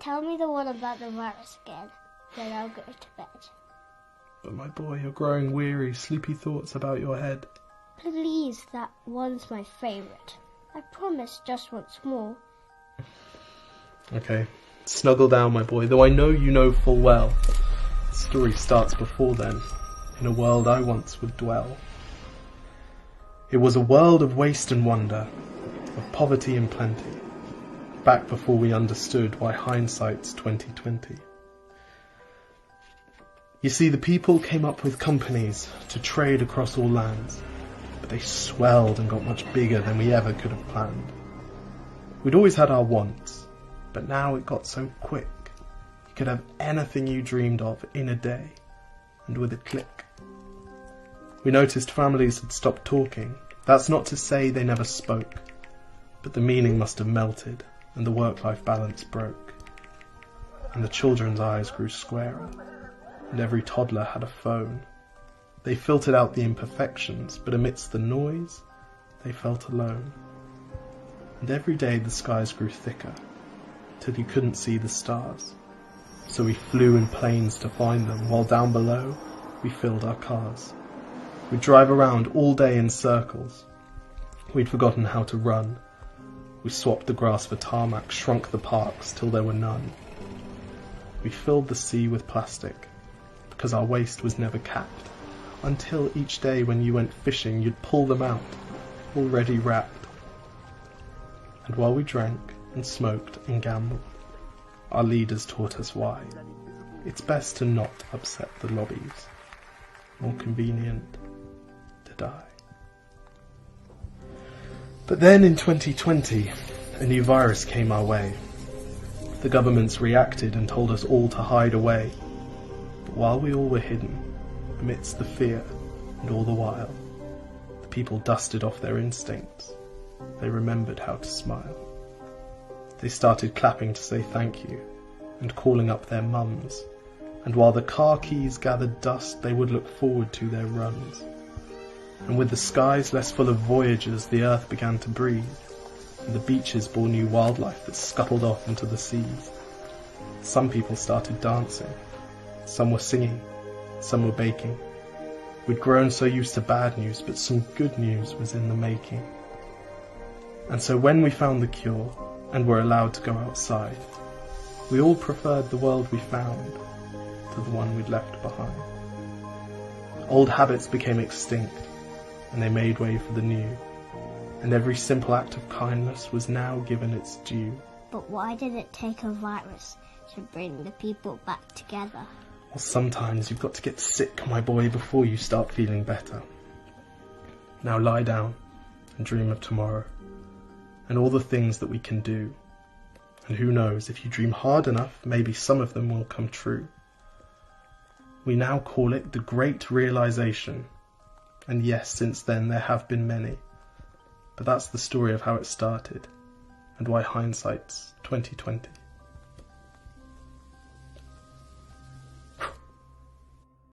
Tell me the one about the virus again, then I'll go to bed. But my boy, you're growing weary, sleepy thoughts about your head. Please, that one's my favourite. I promise just once more. Okay, snuggle down, my boy, though I know you know full well. The story starts before then, in a world I once would dwell. It was a world of waste and wonder, of poverty and plenty, back before we understood why hindsight's 2020. You see, the people came up with companies to trade across all lands, but they swelled and got much bigger than we ever could have planned. We'd always had our wants, but now it got so quick. You could have anything you dreamed of in a day, and with a click. We noticed families had stopped talking. That's not to say they never spoke, but the meaning must have melted, and the work-life balance broke. And the children's eyes grew squarer, and every toddler had a phone. They filtered out the imperfections, but amidst the noise, they felt alone. And every day the skies grew thicker, till you couldn't see the stars. So we flew in planes to find them, while down below we filled our cars. We'd drive around all day in circles. We'd forgotten how to run. We swapped the grass for tarmac, shrunk the parks till there were none. We filled the sea with plastic, because our waste was never capped, until each day when you went fishing you'd pull them out, already wrapped. And while we drank and smoked and gambled, our leaders taught us why. It's best to not upset the lobbies. More convenient to die. But then in 2020, a new virus came our way. The governments reacted and told us all to hide away. But while we all were hidden, amidst the fear and all the while, the people dusted off their instincts. They remembered how to smile. They started clapping to say thank you and calling up their mums. And while the car keys gathered dust, they would look forward to their runs. And with the skies less full of voyagers, the earth began to breathe, and the beaches bore new wildlife that scuttled off into the seas. Some people started dancing, some were singing, some were baking. We'd grown so used to bad news, but some good news was in the making. And so when we found the cure, and were allowed to go outside, we all preferred the world we found to the one we'd left behind. Old habits became extinct, and they made way for the new, and every simple act of kindness was now given its due. But why did it take a virus to bring the people back together? Well, sometimes you've got to get sick, my boy, before you start feeling better. Now lie down and dream of tomorrow, and all the things that we can do. And who knows, if you dream hard enough, maybe some of them will come true. We now call it the Great Realization. And yes, since then there have been many. But that's the story of how it started, and why hindsight's 2020.